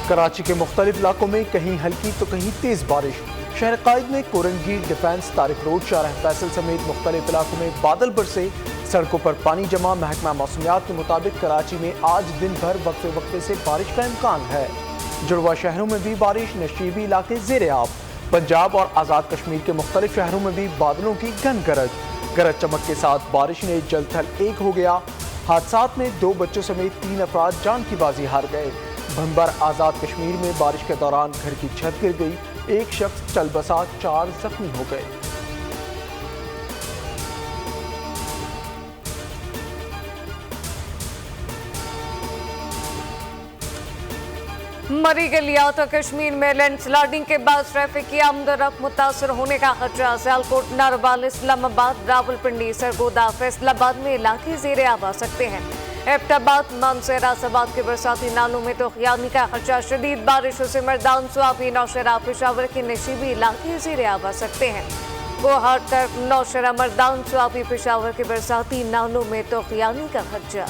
कराची के मुख्तलिफ इलाकों में कहीं हल्की तो कहीं तेज बारिश। शहर कायद में कोरंगी, डिफेंस, तारिक रोड, शाहराह फैसल समेत मुख्तलिफ इलाकों में बादल बरसे, सड़कों पर पानी जमा। महकमा मौसमियात के मुताबिक कराची में आज दिन भर वक्फे वक्फे से बारिश का इम्कान है। जुड़वा शहरों में भी बारिश, नशीबी इलाके ज़ेरे आब। पंजाब और आज़ाद कश्मीर के मुख्तलिफ शहरों में भी बादलों की घन गरज चमक के साथ बारिश ने जल थल एक हो गया। हादसात में 2 बच्चों समेत 3 अफराद जान की बाजी हार गए। भंबर आज़ाद कश्मीर में बारिश के दौरान घर की छत गिर गई, 1 शख्स चल बसा, 4 जख्मी हो गए। मरी गलियात तो कश्मीर में लैंडस्लाइडिंग के बाद ट्रैफिक की आमदोरफ्त मुतासर होने का खतरा। सियालकोट, नारवाल, इस्लामाबाद, रावलपिंडी, सरगोदा, फैसलाबाद में इलाके ज़ेरे आब आ सकते हैं। एबटाबाद, मानसरा, सबात के बरसाती नालों में तो खियानी का खर्चा। शदीद बारिशों से मर्दान, स्वाबी, नौशहरा, पेशावर के नशीबी इलाके ज़ेरे आब आ सकते हैं। गोहाट, कर्क, नौशहरा, मर्दान, स्वाबी, पेशावर के बरसाती नालों में तो खियानी का खर्चा।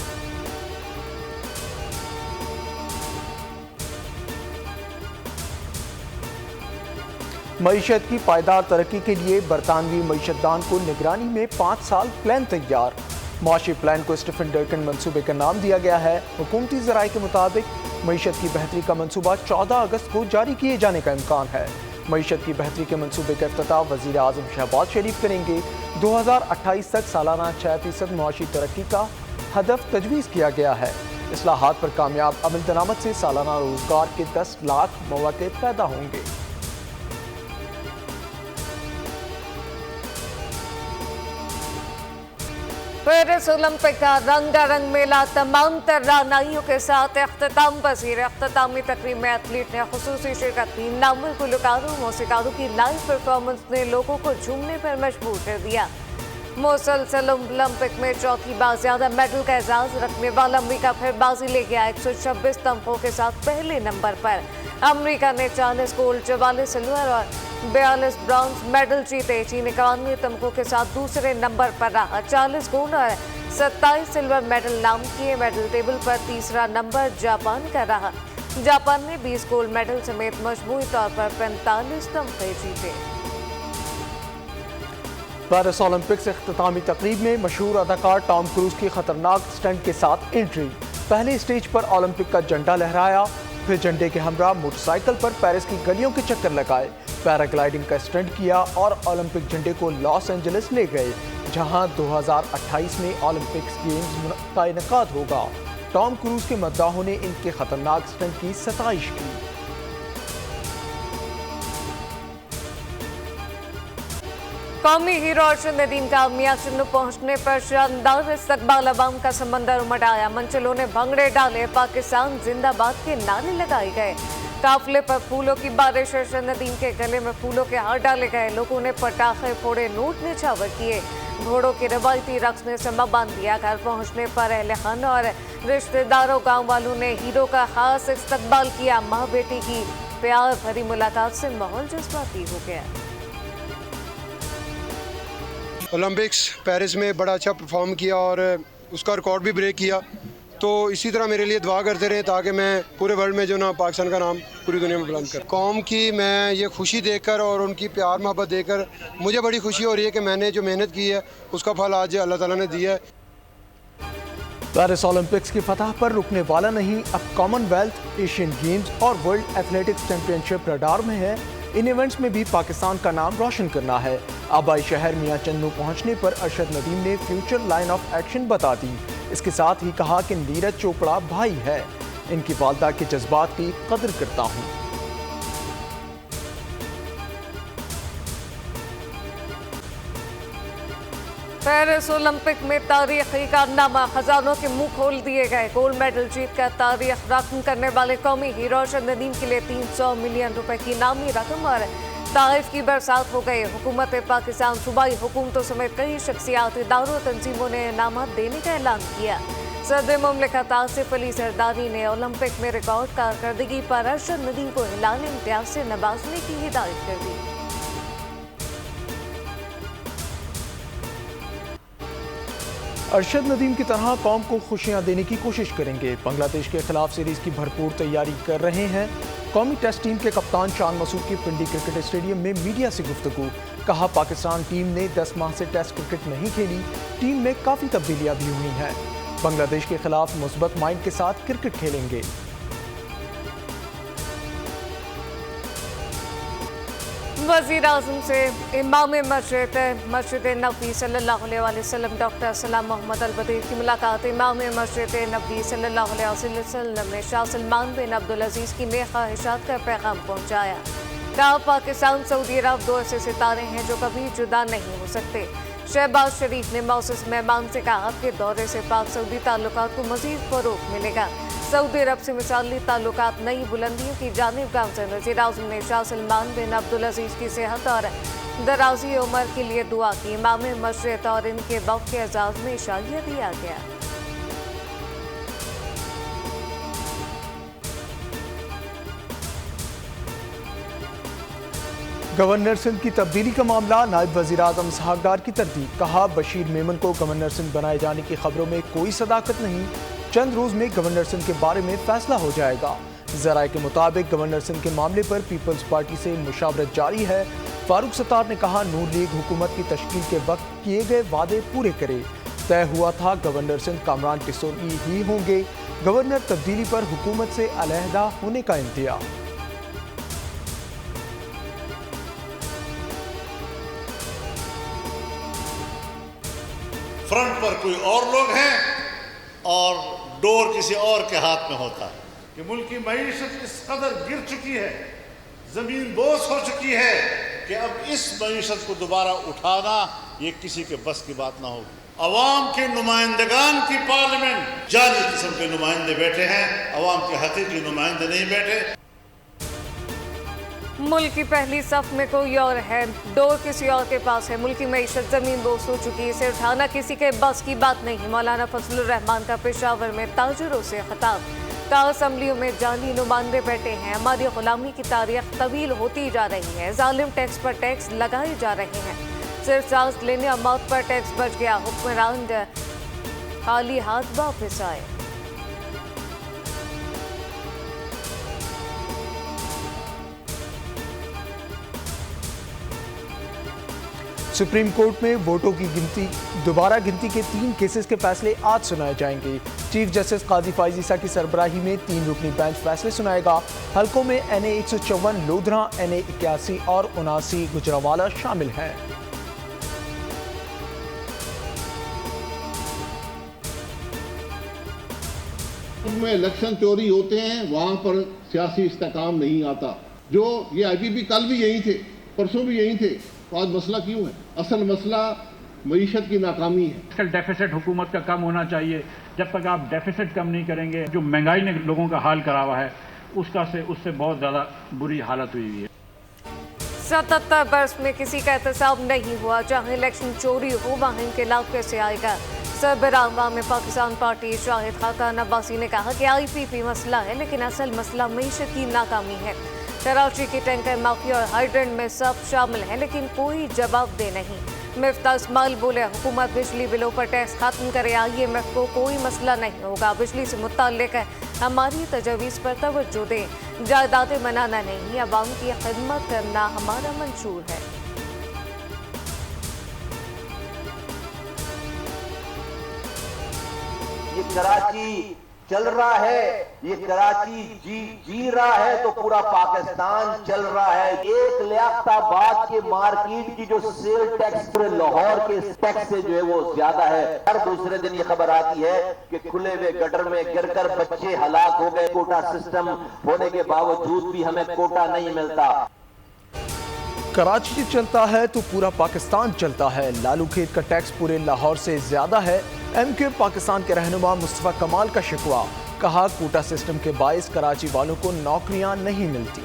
मईशत की पायदार तरक्की के लिए बरतानवी मईशतदान को निगरानी में 5 साल प्लान तैयार। माशी प्लान को स्टीफन डर्कन मंसूबे का नाम दिया गया है। हुकूमती ज़राए के मुताबिक मईशत की बेहतरी का मंसूबा 14 अगस्त को जारी किए जाने का इम्कान है। मईशत की बेहतरी के मंसूबे का इफ्तिताह वज़ीर आज़म शहबाज शरीफ करेंगे। 2028 तक सालाना 6% मुआशी तरक्की का हदफ तजवीज़ किया गया है। इस्लाहात पर कामयाब अमल दरामद से सालाना रोजगार के 10 लाख मौके पैदा होंगे। पेरिस ओलंपिक का रंगारंग मेला तमाम तरानाइयों के साथ अख्ताम पजीर। अख्तामी तकरीब में एथलीट ने खुसूसी शिरकत की। नामुल गुलकारों, मौसीकारों की लाइव परफॉर्मेंस ने लोगों को झूमने पर मजबूर कर दिया। मुसलसल ओलंपिक में चौथी बार ज्यादा मेडल का एजाज रखने वाला अमरीका फिर बाजी ले गया। 126 तमगों के साथ पहले नंबर पर। अमरीका ने 40 गोल्ड, 44 सिल्वर और 42 ब्रॉन्ज मेडल जीते। चीन 91 तमगों के साथ दूसरे नंबर पर रहा। 40 गोल्ड और 27 सिल्वर मेडल नाम किए। मेडल टेबल पर तीसरा नंबर जापान का रहा। जापान ने 20 गोल्ड मेडल समेत मजमूई तौर पर 45 तमगे जीते। पेरिस ओलंपिक्स इख्तितामी तकरीब में मशहूर अदाकार टॉम क्रूज की खतरनाक स्टंट के साथ एंट्री। पहले स्टेज पर ओलंपिक का झंडा लहराया, फिर झंडे के हमरा मोटरसाइकिल पर पेरिस की गलियों के चक्कर लगाए, पैराग्लाइडिंग का स्टंट किया और ओलंपिक झंडे को लॉस एंजलिस ले गए, जहां 2028 में ओलंपिक गेम्स का इनेकाद होगा। टॉम क्रूज के मद्दाहों ने इनके खतरनाक स्टंट की सताइश की। कौमी हीरो अर्शद नदीम का मियां चुन्नू पहुंचने पर शानदार इस्तकबाल, अवाम का समंदर उमड़ आया। मंचलों ने भंगड़े डाले, पाकिस्तान जिंदाबाद के नारे लगाए गए। काफिले पर फूलों की बारिश, अर्शद नदीम के गले में फूलों के हार डाले गए। लोगों ने पटाखे फोड़े, नोट न्यौछावर किए। घोड़ों की रवायती रक्स ने समा बांध दिया। घर पहुंचने पर अहले खाना और रिश्तेदारों, गाँव वालों ने हीरो का खास इस्तकबाल किया। माँ बेटी की प्यार भरी मुलाकात से माहौल जज्बाती हो गया। ओलंपिक्स पेरिस में बड़ा अच्छा परफॉर्म किया और उसका रिकॉर्ड भी ब्रेक किया। तो इसी तरह मेरे लिए दुआ करते रहे ताकि मैं पूरे वर्ल्ड में जो ना पाकिस्तान का नाम पूरी दुनिया में बुलंद कर। कौम की मैं ये खुशी देखकर और उनकी प्यार मोहब्बत देखकर मुझे बड़ी खुशी हो रही है कि मैंने जो मेहनत की है उसका फल आज अल्लाह ताला ने दिया है। पेरिस ओलंपिक्स की फतह पर रुकने वाला नहीं, अब कॉमनवेल्थ, एशियन गेम्स और वर्ल्ड एथलेटिक्स चैंपियनशिप रडार में है। इन इवेंट्स में भी पाकिस्तान का नाम रोशन करना है। आबाई शहर मियां चन्नू पहुंचने पर अरशद नदीम ने फ्यूचर लाइन ऑफ एक्शन बता दी। इसके साथ ही कहा कि नीरज चोपड़ा भाई है, इनकी वालदा के जज्बात की कदर करता हूं। पेरिस ओलंपिक में तारीखी कारनामा, खजानों के मुंह खोल दिए गए। गोल्ड मेडल जीतकर तारीख रकम करने वाले कौमी हीरो अर्शद नदीम के लिए 300 मिलियन रुपए की इनामी रकम और तारीफ की बरसात हो गई। हुकूमत पाकिस्तान, सूबाई हुकूमतों समेत कई शख्सियात, इदारों, तंजीमों ने इनामात देने का ऐलान किया। सदर मुमलिकत आसिफ अली जरदारी ने ओलंपिक में रिकॉर्ड कारकर्दगी पर अरशद नदीम को हिलाल इम्तियाज से नवाजने की हिदायत कर दी। अरशद नदीम की तरह कौम को खुशियां देने की कोशिश करेंगे। बांग्लादेश के खिलाफ सीरीज की भरपूर तैयारी कर रहे हैं। कौमी टेस्ट टीम के कप्तान शान मसूद की पिंडी क्रिकेट स्टेडियम में मीडिया से गुफ्तगू। कहा, पाकिस्तान टीम ने 10 माह से टेस्ट क्रिकेट नहीं खेली, टीम में काफ़ी तब्दीलियां भी हुई हैं। बांग्लादेश के खिलाफ मुस्बत माइंड के साथ क्रिकेट खेलेंगे। वज़ीर आज़म से इमाम मस्जिद नबी सल्लल्लाहु अलैहि वसल्लम डॉक्टर सलाम मोहम्मद अल-बदीर की मुलाकात। इमाम मस्जिद नबी सल्लल्लाहु अलैहि वसल्लम ने शाह सलमान बिन अब्दुल अजीज़ की नेक ख्वाहिशात का पैगाम पहुँचाया। कहा, पाकिस्तान सऊदी अरब दो ऐसे सितारे हैं जो कभी जुदा नहीं हो सकते। शहबाज शरीफ ने मौसूस मेहमान से कहा कि दौरे से पाक सऊदी ताल्लुकात को मज़ीद फ़रोग़ मिलेगा। सऊदी अरब से मिसाली ताल्लुकात नई बुलंदियों की जानिब गामज़न। वज़ीर आज़म ने शाह सलमान बिन अब्दुल अजीज़ की सेहत और दराज़ी उम्र के लिए दुआ की। इमाम मस्जिद और इनके वक़्त के एजाज़ में इशारा दिया गया। गवर्नर सिंध की तब्दीली का मामला, नायब वज़ीर आज़म इसहाक़ डार की तरदीद। कहा, बशीर मेमन को गवर्नर सिंध बनाए जाने की खबरों में कोई सदाकत नहीं, चंद रोज में गवर्नर सिंध के बारे में फैसला हो जाएगा। ज़राए के मुताबिक गवर्नर सिंध के मामले पर पीपल्स पार्टी से मुशावरत जारी है। फारूक सत्तार ने कहा, नून लीग हुकूमत की तश्कील के वक्त किए गए वादे पूरे करे। तय हुआ था गवर्नर सिंध कामरान टिसोई ही होंगे। गवर्नर तब्दीली पर हुकूमत से अलहदा होने का इंतज़ार। फ्रंट पर कोई और लोग हैं और डोर किसी और के हाथ में होता है कि मुल्क की मईशत इस कदर गिर चुकी है, ज़मीन बोस हो चुकी है कि अब इस मईशत को दोबारा उठाना ये किसी के बस की बात ना होगी। अवाम के नुमाइंदगान की पार्लियामेंट जाली किस्म के नुमाइंदे बैठे हैं, अवाम के हकीकी नुमाइंदे नहीं बैठे। मुल्क की पहली सफ में कोई और है, डोर किसी और के पास है। मुल्क की मईशत ज़मीन बोस हो चुकी है, इसे उठाना किसी के बस की बात नहीं। मौलाना फजलुर रहमान का पेशावर में ताजरों से खिताब। कहा, असम्बलियों में जाली नुमाइंदे बैठे हैं। हमारी गुलामी की तारीख तवील होती जा रही है। जालिम टैक्स पर टैक्स लगाए जा रहे हैं। सिर्फ सांस लेने और मौत पर टैक्स बच गया। हुक्मरान खाली हाथ वापस आए। सुप्रीम कोर्ट में वोटों की दोबारा गिनती के 3 केसेस के फैसले आज सुनाए जाएंगे। चीफ जस्टिस काजी फाइज ईसा की सरबराही में 3 रुकनी बेंच फैसले सुनाएगा। हलकों में NA 154 लोधरा, NA 81 और 79 गुजरावाला शामिल हैं। में इलेक्शन चोरी होते हैं, वहां पर सियासी इस्तेकाम नहीं आता। जो ये IPP कल भी यही थे, परसों भी यही थे, तो आज मसला क्यों है? असल मसला मईशत की नाकामी है। फिस्कल डेफिसिट हुकूमत का कम होना चाहिए। जब तक आप डेफिसिट कम नहीं करेंगे, जो महंगाई ने लोगों का हाल करा हुआ है उससे बहुत ज़्यादा बुरी हालत हुई है। 77 वर्ष में किसी का एहतसाब नहीं हुआ, चाहे इलेक्शन चोरी हो वहाँ इनकलाब कैसे आएगा। सरबराह में पाकिस्तान पार्टी शाहिद खाकान अब्बासी ने कहा कि IPP मसला है, लेकिन असल मसला मईशत की नाकामी है। कराची की टैंकर माफिया और हाइड्रेंट में सब शामिल हैं, लेकिन कोई जवाबदेह नहीं। मिफ्ता इस्माइल बोले, हुकूमत बिजली बिलों पर टैक्स खत्म करे, IMF को कोई मसला नहीं होगा। बिजली से मुताल्लिक हमारी तजवीज़ पर तवज्जो दें। जायदादें बनाना नहीं, अवाम की खिदमत करना हमारा मंशूर है। ये कराची चल रहा है, ये कराची जी रहा है, तो पूरा पाकिस्तान चल रहा है। एक लियाकताबाद के मार्केट की जो सेल टैक्स पूरे लाहौर के टैक्स से जो है वो ज्यादा है। हर दूसरे दिन ये खबर आती है कि खुले हुए गटर में गिरकर बच्चे हलाक हो गए। कोटा सिस्टम होने के बावजूद भी हमें कोटा नहीं मिलता। कराची चलता है तो पूरा पाकिस्तान चलता है। लालू खेत का टैक्स पूरे लाहौर से ज्यादा है। MQ पाकिस्तान के रहनुमा मुस्तफा कमाल का शिकवा। कहा, कोटा सिस्टम के बाइस कराची वालों को नौकरियां नहीं मिलती।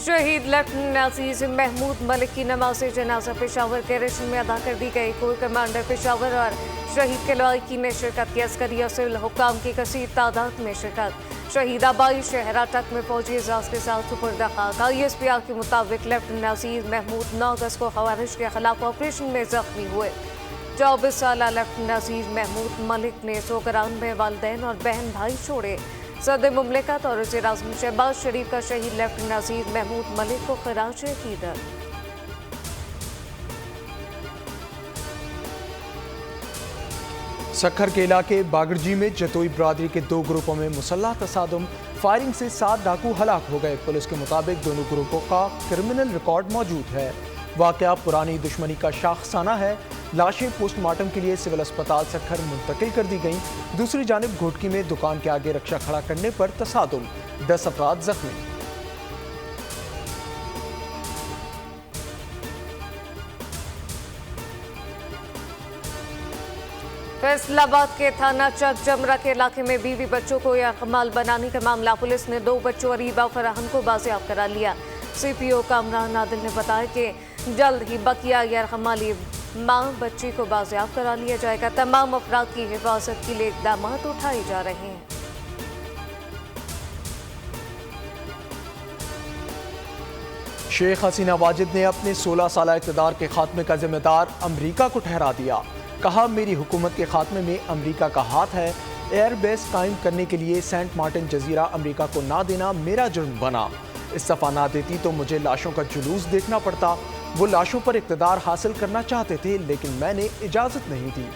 शहीद लेफ्टिनेंट अजीज महमूद मलिक की नमाज जनाजा पेशावर के रेशन में अदा कर दी गई। कोर कमांडर पेशावर और शहीद के लवाकिन ने शिरकत की। अस्करी और सिविल हुक्काम की कसीर तादाद में शिरकत। शहीद आबाई शहरा तक में फौजी एजाज के साथ सुपुर्द खाक। ISPR के मुताबिक लेफ्टिनेंट अजीज महमूद 9 अगस्त को खवारिश के खिलाफ ऑपरेशन में जख्मी हुए। 24 साल लेफ्टिनेंट अजीज महमूद मलिक ने सोगरान में वालिदैन और बहन भाई छोड़े। सदर मुमलिकत और वज़ीर आज़म शहबाज शरीफ का शहीद लेफ्टिनेंट अजीज महमूद मलिक को खराज अकीदत। सक्खर के इलाके बागड़जी में जतोई बरादरी के 2 ग्रुपों में मुसल्लह तसादुम, फायरिंग से 7 डाकू हलाक हो गए। पुलिस के मुताबिक दोनों ग्रुपों का क्रिमिनल रिकॉर्ड मौजूद है। वाकया पुरानी दुश्मनी का शाखसाना है। लाशें पोस्टमार्टम के लिए सिविल अस्पताल सक्खर मुंतकिल कर दी गईं। दूसरी जानिब घोटकी में दुकान के आगे रक्षा खड़ा करने पर तसादुम, 10 अफराद जख्मी। फैसलाबाद के थाना चक जमरा के इलाके में बीवी बच्चों को यरगमाल बनाने का मामला। पुलिस ने 2 बच्चों अरीबा फराहन को बाजियाब करा लिया। CPO कामरान आदिल ने बताया कि जल्द ही बकिया यरगमाली मां बच्ची को बाजियाब करा लिया जाएगा। तमाम अफराद की हिफाजत के लिए इकदाम उठाए जा रहे हैं। शेख हसीना वाजिद ने अपने 16 साल इक़्तिदार के खात्मे का जिम्मेदार अमरीका को ठहरा दिया। कहा, मेरी हुकूमत के खात्मे में अमरीका का हाथ है। एयरबेस कायम करने के लिए सेंट मार्टिन जजीरा अमरीका को ना देना मेरा जुर्म बना। इस्तीफा ना देती तो मुझे लाशों का जुलूस देखना पड़ता। वो लाशों पर इक़्तिदार हासिल करना चाहते थे, लेकिन मैंने इजाज़त नहीं दी।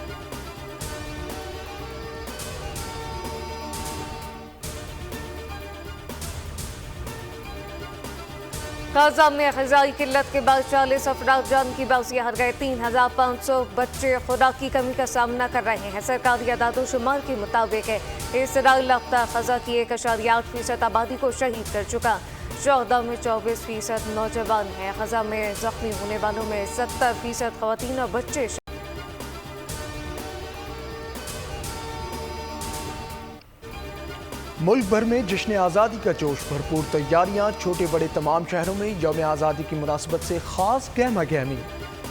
गाजा में ग़िज़ाई किल्लत के बाद 40 अफराद जान की बाजी हार गए। 3500 बच्चे खुराक की कमी का सामना कर रहे हैं। सरकारी अदादो शुमार के मुताबिक इसराइल अब तक ग़ज़ा की 1.8% आबादी को शहीद कर चुका। शोहदा में 24% नौजवान हैं। ग़ज़ा में जख्मी होने वालों में 70% ख़वातीन और बच्चे। मुल्क भर में जश्न आज़ादी का जोश, भरपूर तैयारियां। छोटे बड़े तमाम शहरों में यौम आज़ादी की मुनासबत से खास गहमा गहमी।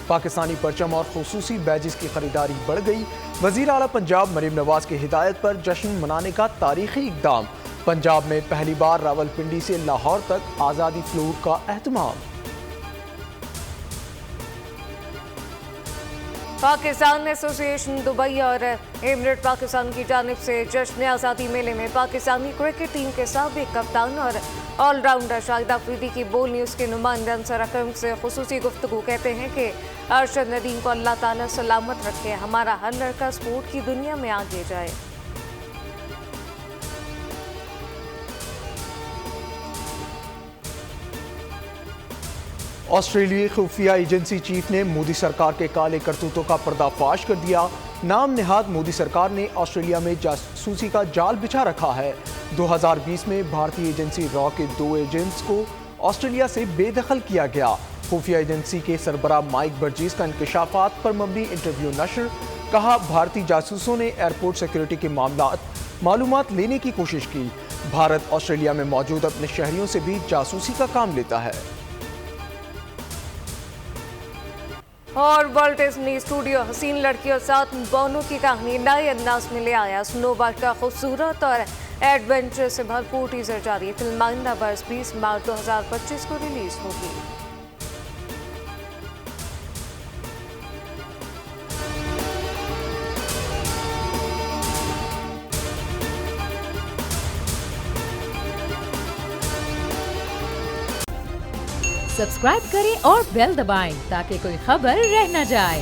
पाकिस्तानी परचम और खुसूसी बैजेस की खरीदारी बढ़ गई। वज़ीर आला पंजाब मरीम नवाज की हिदायत पर जश्न मनाने का तारीखी इक़दाम। पंजाब में पहली बार रावलपिंडी से लाहौर तक आज़ादी फ्लोट का एहतमाम। पाकिस्तान एसोसिएशन दुबई और एमिरेट पाकिस्तान की जानिब से जश्न आज़ादी मेले में पाकिस्तानी क्रिकेट टीम के साबिक कप्तान और ऑलराउंडर शाहिद अफरीदी की बोल न्यूज़ के नुमाइंदे अंसर अकरम से खुसूसी गुफ्तगू। कहते हैं कि अरशद नदीम को अल्लाह ताला सलामत रखे, हमारा हर लड़का स्पोर्ट की दुनिया में आगे जाए। ऑस्ट्रेलियाई खुफिया एजेंसी चीफ ने मोदी सरकार के काले करतूतों का पर्दाफाश कर दिया। नाम निहाद मोदी सरकार ने ऑस्ट्रेलिया में जासूसी का जाल बिछा रखा है। 2020 में भारतीय एजेंसी रॉ के 2 एजेंट्स को ऑस्ट्रेलिया से बेदखल किया गया। खुफिया एजेंसी के सरबराह माइक बर्जीस का इंकशाफात पर मबनी इंटरव्यू नशर। कहा, भारतीय जासूसों ने एयरपोर्ट सिक्योरिटी के मालूमात लेने की कोशिश की। भारत ऑस्ट्रेलिया में मौजूद अपने शहरियों से भी जासूसी का काम लेता है। और वर्ल्ड डिज्नी स्टूडियो हसीन लड़कियों साथ बोनो की कहानी नए अंदाज में ले आया। स्नोबॉर्ड का खूबसूरत और एडवेंचर से भरपूर टीजर जारी। फिल्म आइंदा बरस 20 मार्च 2025 को रिलीज होगी। सब्सक्राइब करें और बेल दबाएं ताकि कोई खबर रह न जाए।